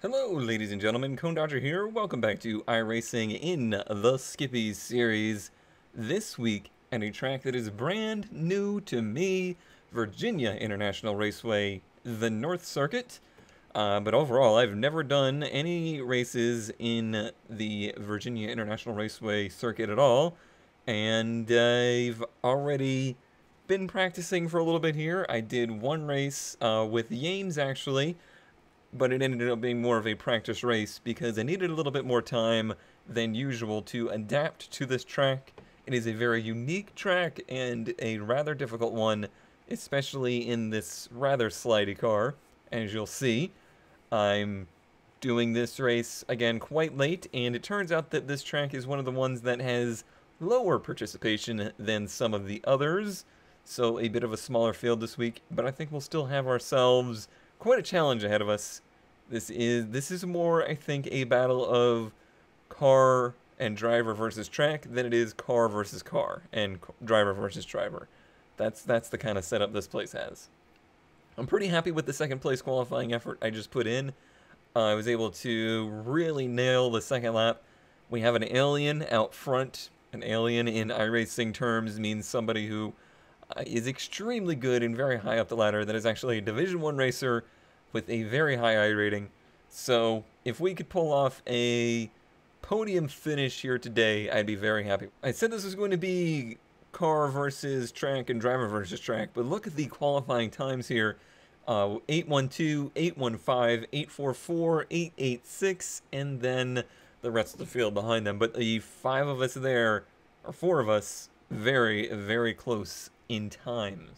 Hello, ladies and gentlemen, Cone Dodger here. Welcome back to iRacing in the Skippy series. This week, at a track that is brand new to me, Virginia International Raceway, the North Circuit. But overall, I've never done any races in the Virginia International Raceway circuit at all. And I've already been practicing for a little bit here. I did one race with Yames, actually. But it ended up being more of a practice race because I needed a little bit more time than usual to adapt to this track. It is a very unique track and a rather difficult one, especially in this rather slidey car. As you'll see, I'm doing this race again quite late, and it turns out that this track is one of the ones that has lower participation than some of the others. So a bit of a smaller field this week, but I think we'll still have ourselves quite a challenge ahead of us. This is more, I think, a battle of car and driver versus track than it is car versus car and driver versus driver. That's the kind of setup this place has. I'm pretty happy with the second place qualifying effort I just put in. I was able to really nail the second lap. We have an alien out front. An alien in iRacing terms means somebody who is extremely good and very high up the ladder. That is actually a Division I racer with a very high I rating. So if we could pull off a podium finish here today, I'd be very happy. I said this was going to be car versus track and driver versus track, but look at the qualifying times here. 812, 815, 844, 886, and then the rest of the field behind them. But the five of us there, or four of us, very, very close in times.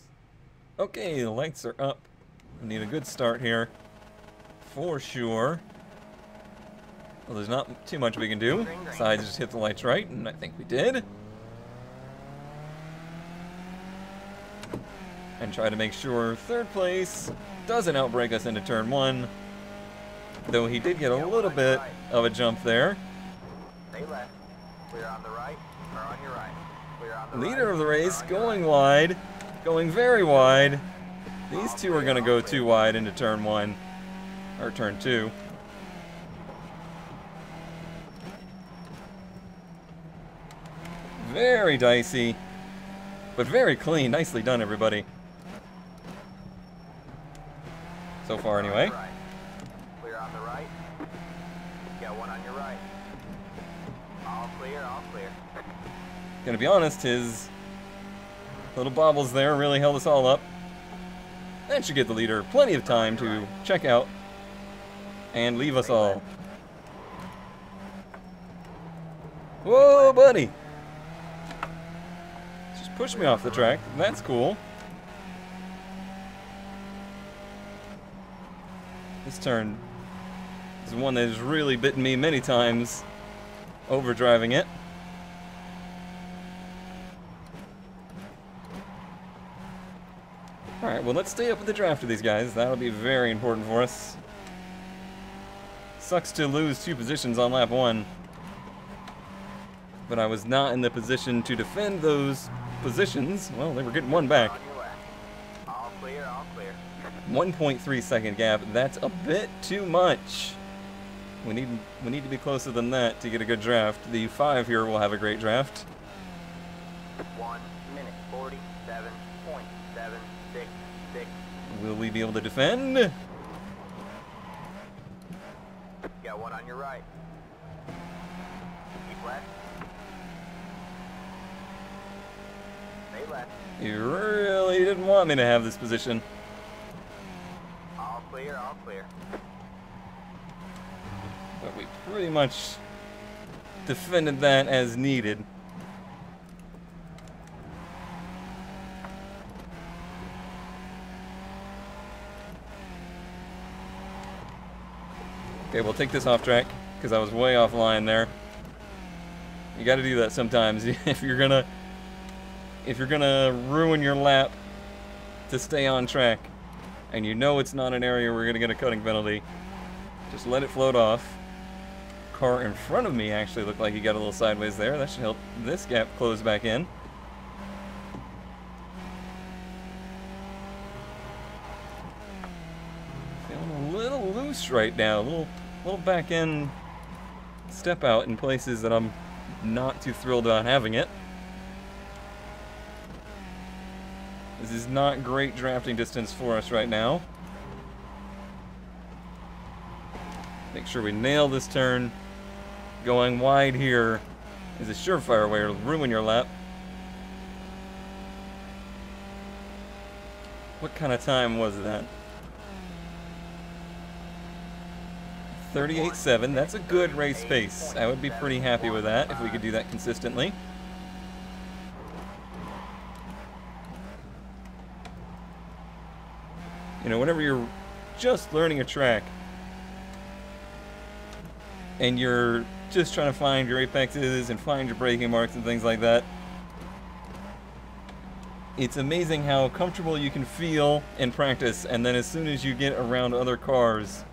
Okay, the lights are up. We need a good start here, for sure. Well, there's not too much we can do, besides just hit the lights right, and I think we did. And try to make sure third place doesn't outbreak us into turn one, though he did get a little bit of a jump there. Stay left. Clear on the right, or on your right. Clear on the Leader right, of the race, or on your going right. wide, going very wide. These two are going to go too wide into turn one, or turn two. Very dicey, but very clean. Nicely done, everybody. So far, anyway. Clear on the right. Got one on your right. All clear, all clear. Gonna be honest, his little bobbles there really held us all up. That should get the leader plenty of time to check out and leave us all. Whoa, buddy! Just push me off the track. That's cool. This turn is one that has really bitten me many times, overdriving it. Alright, well, let's stay up with the draft of these guys. That'll be very important for us. Sucks to lose 2 positions on lap 1. But I was not in the position to defend those positions. Well, they were getting one back. On your left. All clear, all clear. 1.3 second gap. That's a bit too much. We need to be closer than that to get a good draft. The 5 here will have a great draft. 1 minute 47.766. Will we be able to defend? Got one on your right. Keep left. Stay left. You really didn't want me to have this position. All clear, all clear. But we pretty much defended that as needed. Okay, we'll take this off track because I was way offline there. You got to do that sometimes if you're gonna ruin your lap to stay on track, and you know it's not an area where you're gonna get a cutting penalty. Just let it float off. Car in front of me actually looked like he got a little sideways there. That should help this gap close back in. Feeling a little loose right now, a little little back end step out in places that I'm not too thrilled about having it. This is not great drafting distance for us right now. Make sure we nail this turn. Going wide here is a surefire way to ruin your lap. What kind of time was that? 38.7. That's a good race pace. I would be pretty happy with that if we could do that consistently. You know, whenever you're just learning a track and you're just trying to find your apexes and find your braking marks and things like that, it's amazing how comfortable you can feel in practice, and then as soon as you get around other cars,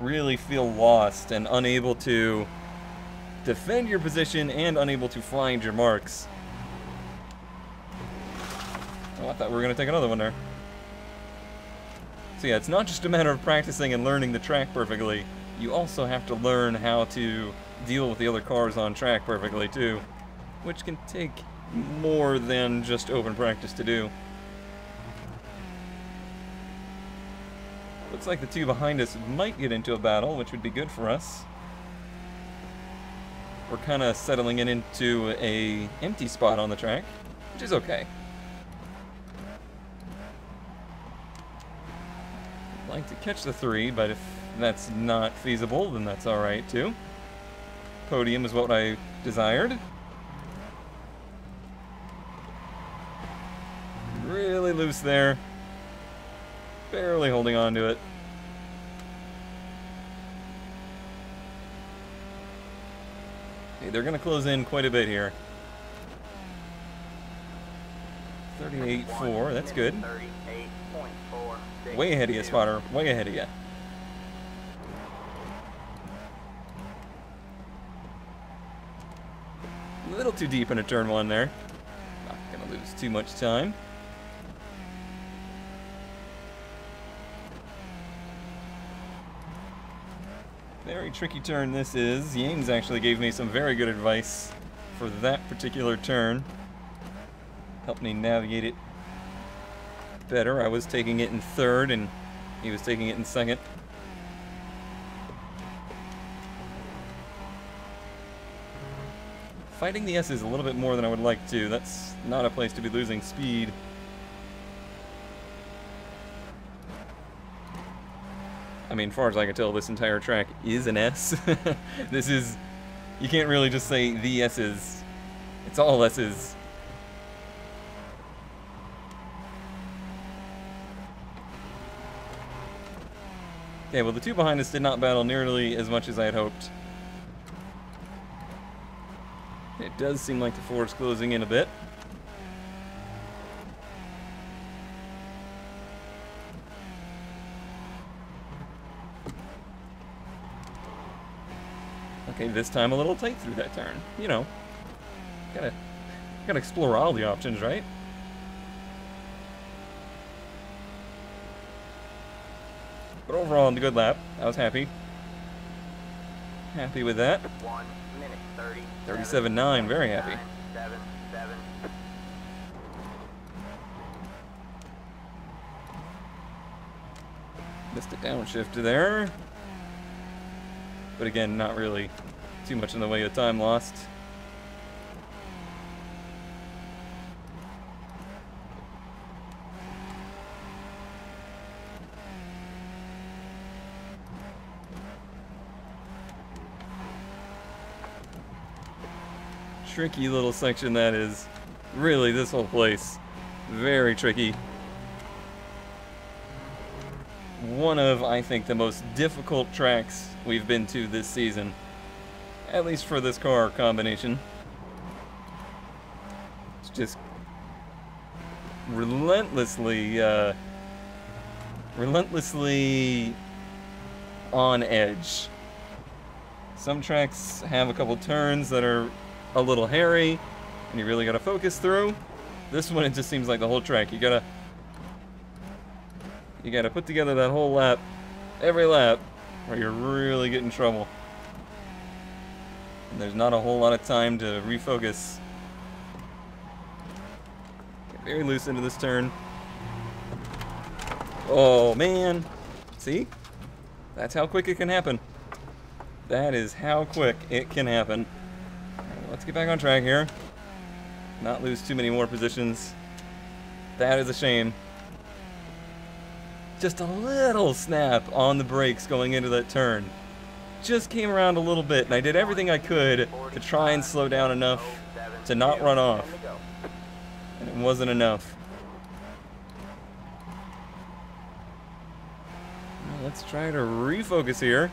really feel lost and unable to defend your position and unable to find your marks. Oh, I thought we were going to take another one there. So yeah, it's not just a matter of practicing and learning the track perfectly. You also have to learn how to deal with the other cars on track perfectly too, which can take more than just open practice to do. Looks like the two behind us might get into a battle, which would be good for us. We're kind of settling it into a empty spot on the track, which is okay. I'd like to catch the 3, but if that's not feasible, then that's alright too. Podium is what I desired. Really loose there. Barely holding on to it. Okay, they're going to close in quite a bit here. 38.4, that's good. Way ahead of you, Spotter. Way ahead of you. A little too deep into turn 1 there. Not going to lose too much time. Very tricky turn this is. Yames actually gave me some very good advice for that particular turn. Helped me navigate it better. I was taking it in 3rd and he was taking it in 2nd. Fighting the S's a little bit more than I would like to. That's not a place to be losing speed. I mean, as far as I can tell, this entire track is an S. This is... You can't really just say the S's. It's all S's. Okay, well, the two behind us did not battle nearly as much as I had hoped. It does seem like the 4 is closing in a bit. Okay, this time a little tight through that turn. You know, gotta explore all the options, right? But overall, in the good lap. I was happy. Happy with that. 1 minute 37.9, very happy. 7, 7. Missed a downshift there. But again, not really too much in the way of time lost. Tricky little section that is. Really, this whole place. Very tricky. One of, I think, the most difficult tracks we've been to this season. At least for this car combination. It's just relentlessly on edge. Some tracks have a couple turns that are a little hairy, and you really gotta focus through. This one, it just seems like the whole track. You gotta put together that whole lap, every lap, where you really get in trouble. And there's not a whole lot of time to refocus. Get very loose into this turn. Oh, man. See? That's how quick it can happen. That is how quick it can happen. All right, let's get back on track here. Not lose too many more positions. That is a shame. Just a little snap on the brakes going into that turn. Just came around a little bit, and I did everything I could to try and slow down enough to not run off. And it wasn't enough. Well, let's try to refocus here.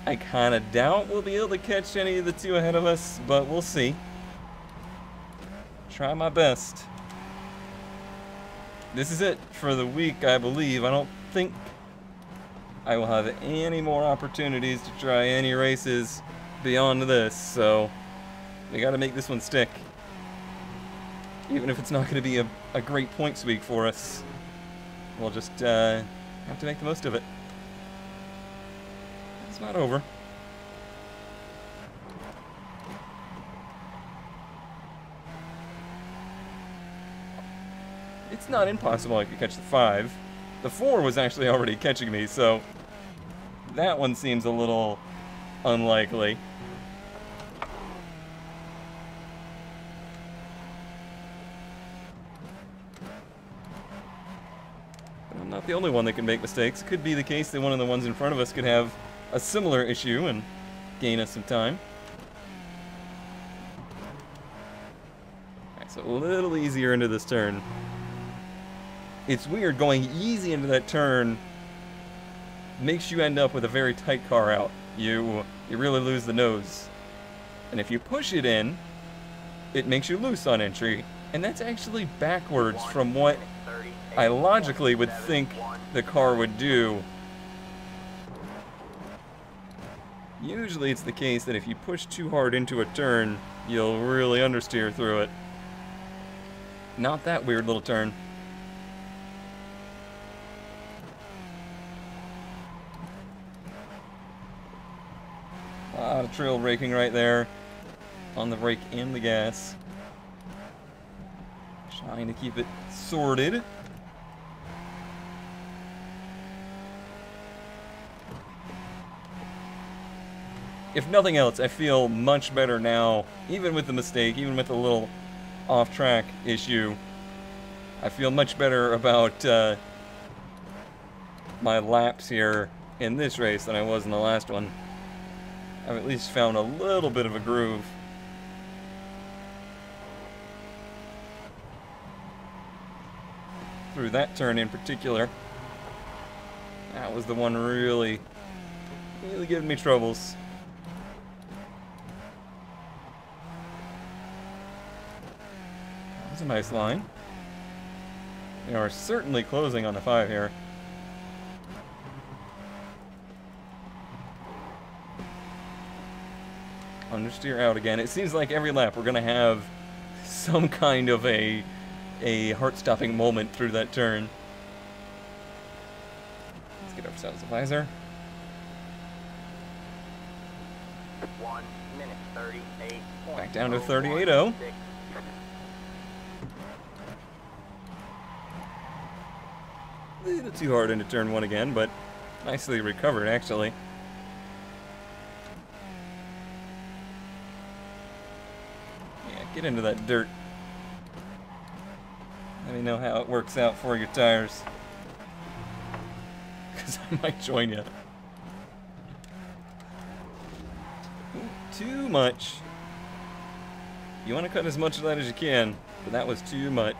I kind of doubt we'll be able to catch any of the two ahead of us, but we'll see. Try my best. This is it for the week, I believe. I don't think I will have any more opportunities to try any races beyond this, so we got to make this one stick. Even if it's not going to be a great points week for us, we'll just have to make the most of it. It's not over. It's not impossible I could catch the 5. The 4 was actually already catching me, so that one seems a little unlikely. But I'm not the only one that can make mistakes. It could be the case that one of the ones in front of us could have a similar issue and gain us some time. Alright, so a little easier into this turn. It's weird, going easy into that turn makes you end up with a very tight car out. You really lose the nose. And if you push it in, it makes you loose on entry. And that's actually backwards from what I logically would think the car would do. Usually it's the case that if you push too hard into a turn, you'll really understeer through it. Not that weird little turn. A lot of trail braking right there. On the brake and the gas. Trying to keep it sorted. If nothing else, I feel much better now, even with the mistake, even with the little off-track issue. I feel much better about my laps here in this race than I was in the last one. I've at least found a little bit of a groove. Through that turn in particular. That was the one really giving me troubles. That's a nice line. We are certainly closing on the 5 here. Understeer out again. It seems like every lap we're going to have some kind of a heart-stopping moment through that turn. Let's get ourselves a visor. 1 minute 38. Back down to 38.0. A little too hard into turn 1 again, but nicely recovered actually. Get into that dirt. Let me know how it works out for your tires. Because I might join you. Too much. You want to cut as much of that as you can, but that was too much.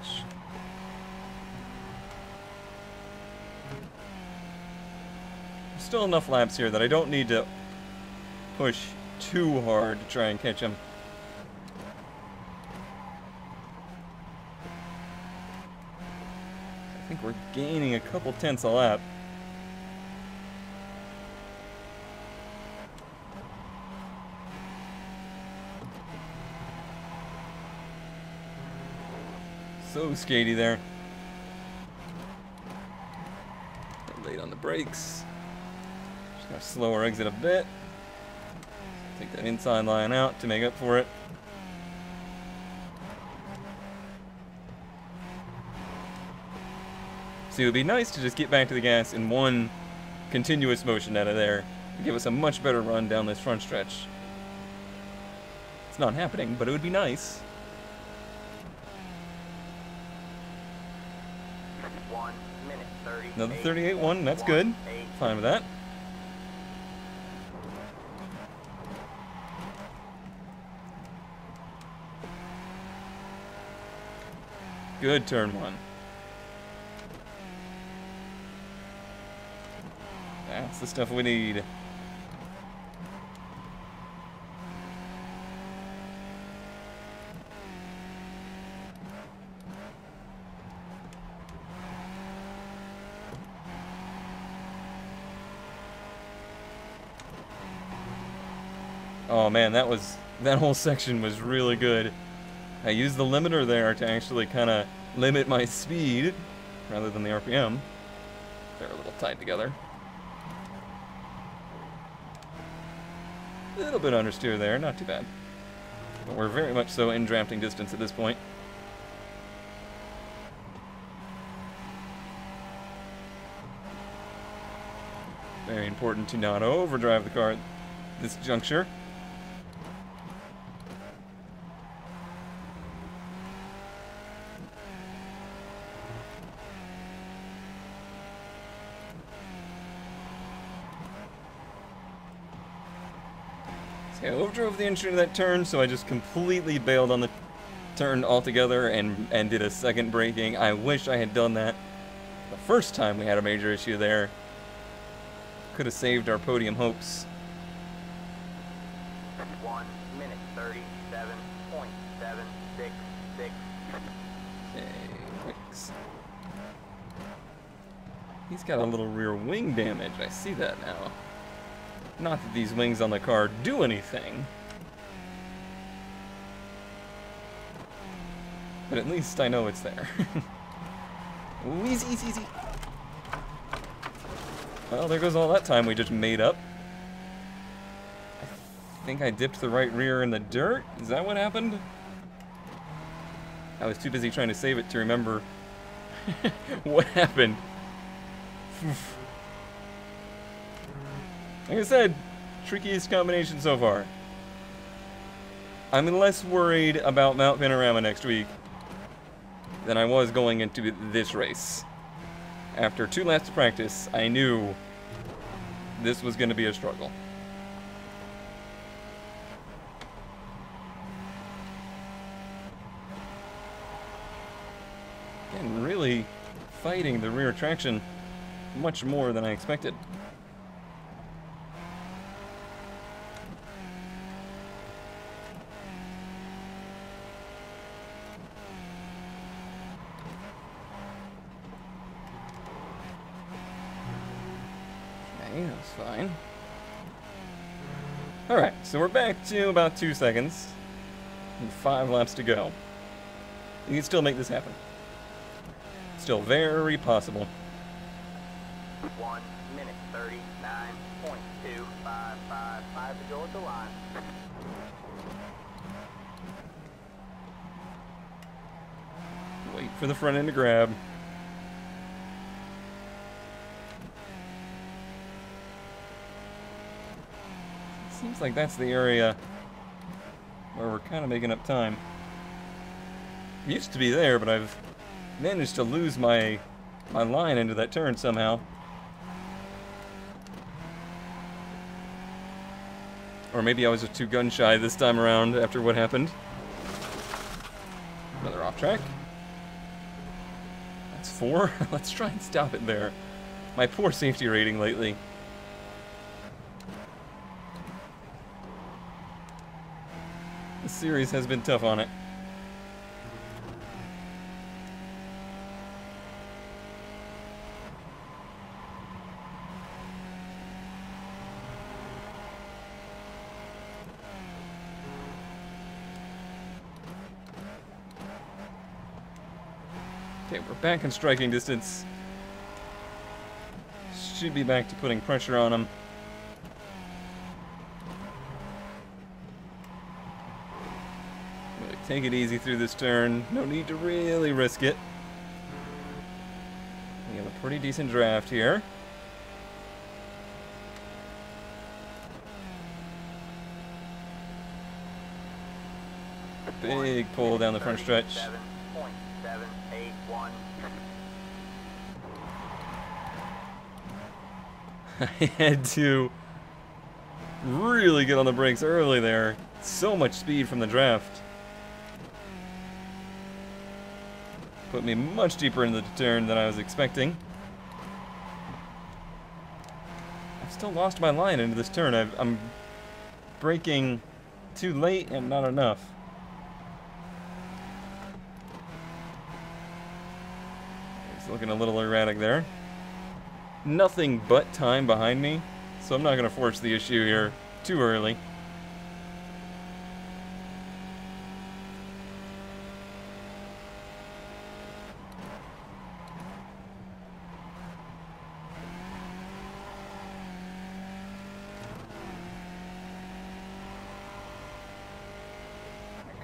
There's still enough laps here that I don't need to push too hard to try and catch him. I think we're gaining a couple tenths a lap. So skatey there. Late on the brakes. Just gonna slow our exit a bit. Take that inside line out to make up for it. See, it would be nice to just get back to the gas in one continuous motion out of there to give us a much better run down this front stretch. It's not happening, but it would be nice. 1 minute 30. Another 38.1, that's good. Fine with that. Good turn one. That's the stuff we need. Oh man, that whole section was really good. I used the limiter there to actually kind of limit my speed rather than the RPM. They're a little tied together. A little bit understeer there, not too bad. But we're very much so in drafting distance at this point. Very important to not overdrive the car at this juncture. I overdrove the entry of that turn, so I just completely bailed on the turn altogether and did a second braking. I wish I had done that the first time we had a major issue there. Could have saved our podium hopes. 1 minute 37.766. Okay, thanks. He's got a little rear wing damage. I see that now. Not that these wings on the car do anything. But at least I know it's there. Ooh, easy, easy, easy. Well, there goes all that time we just made up. I think I dipped the right rear in the dirt. Is that what happened? I was too busy trying to save it to remember what happened. Like I said, trickiest combination so far. I'm less worried about Mount Panorama next week than I was going into this race. After 2 laps of practice, I knew this was going to be a struggle. And really fighting the rear traction much more than I expected. That's fine. Alright, so we're back to about 2 seconds. And 5 laps to go. You can still make this happen. Still very possible. 1 minute 39.2555 to go at the line. Wait for the front end to grab. Seems like that's the area where we're kind of making up time. Used to be there, but I've managed to lose my line into that turn somehow. Or maybe I was just too gun shy this time around after what happened. Another off track. That's 4. Let's try and stop it there. My poor safety rating lately. This series has been tough on it. Okay, we're back in striking distance. should be back to putting pressure on him. Take it easy through this turn. No need to really risk it. We have a pretty decent draft here. Big pull down the front stretch. 7.781. I had to really get on the brakes early there. So much speed from the draft. Put me much deeper into the turn than I was expecting. I've still lost my line into this turn. I'm braking too late and not enough. It's looking a little erratic there. Nothing but time behind me, so I'm not going to force the issue here too early.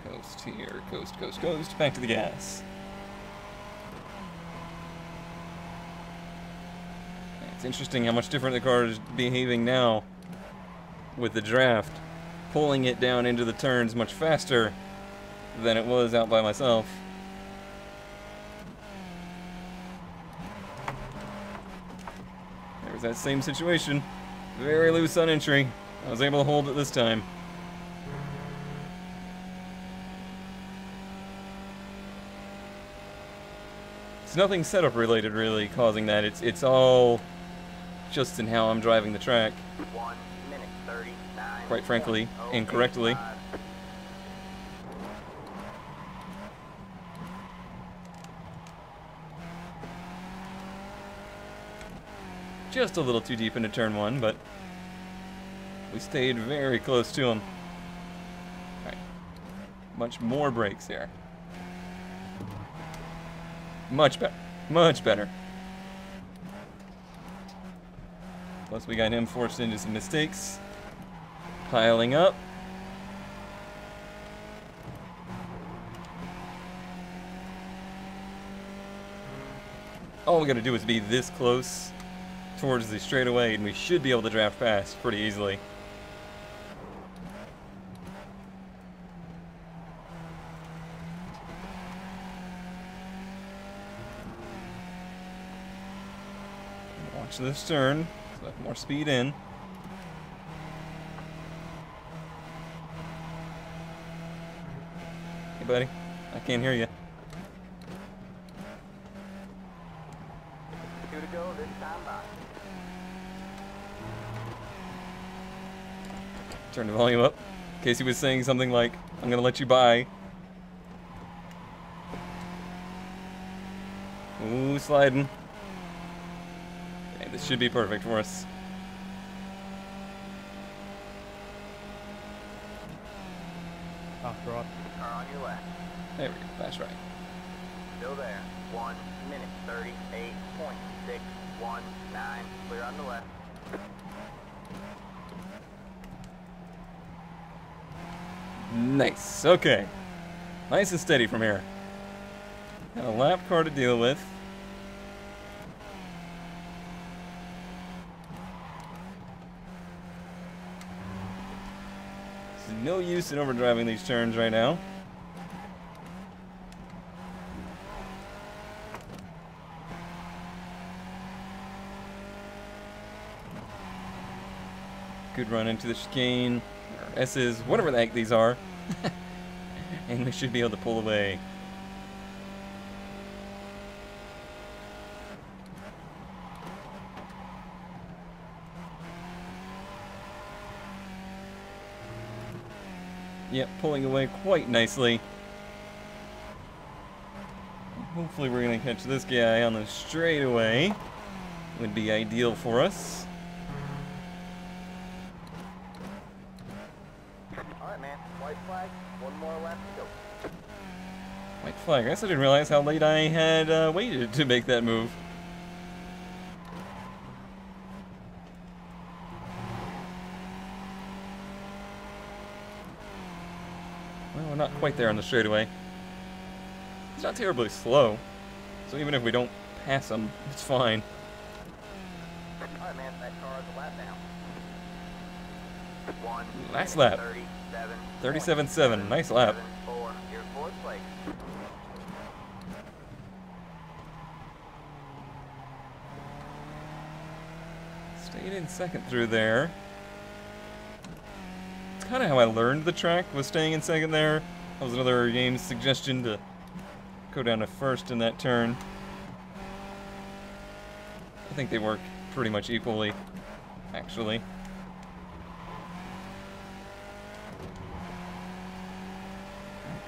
Coast here, coast, coast, coast, back to the gas. It's interesting how much different the car is behaving now with the draft, pulling it down into the turns much faster than it was out by myself. There's that same situation. Very loose on entry. I was able to hold it this time. It's nothing setup related really causing that. It's all just in how I'm driving the track. 1 minute 39. Quite frankly, incorrectly. Just a little too deep into turn 1, but we stayed very close to him. Alright. Much more brakes here. Much better. Much better. Plus we got him forced into some mistakes. Piling up. All we gotta do is be this close towards the straightaway and we should be able to draft past pretty easily. Watch this turn, so I have more speed in. Hey buddy, I can't hear you. 2 to go this time by. Turn the volume up. Casey was saying something like, I'm gonna let you by. Ooh, sliding. Okay, this should be perfect for us. Off road. Car on your left. There we go, that's right. Still there. 1 minute 38.619. Clear on the left. Nice, okay. Nice and steady from here. Got a lap car to deal with. There's no use in overdriving these turns right now. Good run into the chicane, or S's, whatever the heck these are. And we should be able to pull away. Yep, pulling away quite nicely. Hopefully we're going to catch this guy on the straightaway. Would be ideal for us. Alright, man. White flag. 1 more lap to go. White flag. I guess I didn't realize how late I had waited to make that move. not quite there on the straightaway. It's not terribly slow, so even if we don't pass him, it's fine. Alright, man, that car is a lap now. Nice lap. 37.7. Nice lap. 4. You're fourth place. Stayed in second through there. It's kind of how I learned the track, was staying in second there. That was another game's suggestion to go down to first in that turn. I think they work pretty much equally, actually.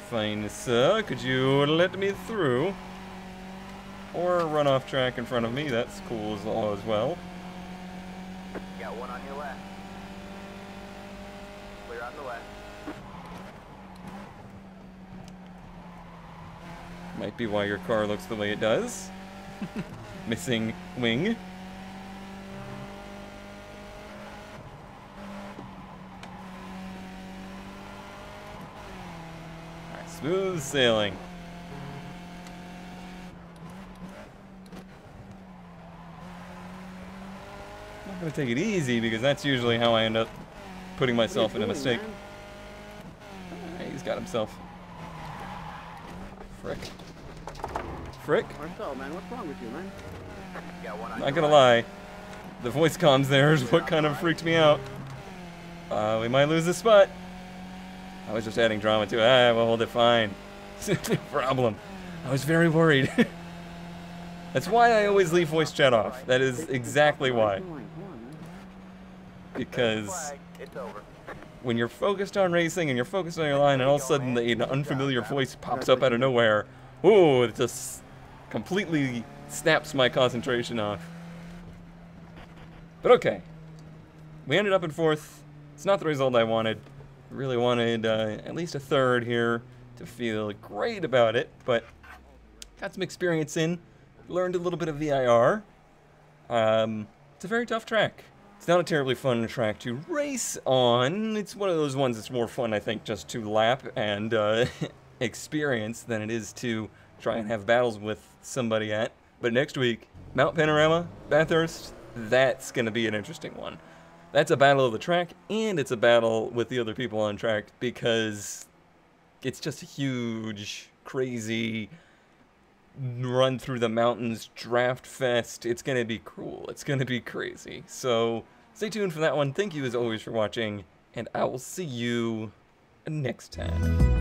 Fine, sir. Could you let me through? Or run off track in front of me. That's cool as well. Got one on your left. Clear on the left. Might be why your car looks the way it does. Missing wing. Alright, smooth sailing. I'm not gonna take it easy because that's usually how I end up putting myself in a mistake. Hey, he's got himself. Frick. Frick. Marcel, man, what's wrong with you, man? Got one on Not your gonna right. lie, the voice comms there is what kind of freaked me out. We might lose this spot. I was just adding drama to it. Ah, we'll hold it fine. No problem. I was very worried. That's why I always leave voice chat off. That is exactly why. Because Flag. It's over. when you're focused on racing and you're focused on your line, and all of a sudden an unfamiliar voice pops up out of nowhere, ooh, it just completely snaps my concentration off. But okay, we ended up in fourth. It's not the result I wanted. Really wanted at least a third here to feel great about it, but got some experience in. Learned a little bit of VIR. It's a very tough track. It's not a terribly fun track to race on. It's one of those ones that's more fun, I think, just to lap and experience than it is to try and have battles with somebody at. But next week, Mount Panorama, Bathurst, that's going to be an interesting one. That's a battle of the track, and it's a battle with the other people on track because it's just a huge, crazy run through the mountains draft fest. It's going to be cool. It's going to be crazy. So stay tuned for that one. Thank you as always for watching, and I will see you next time.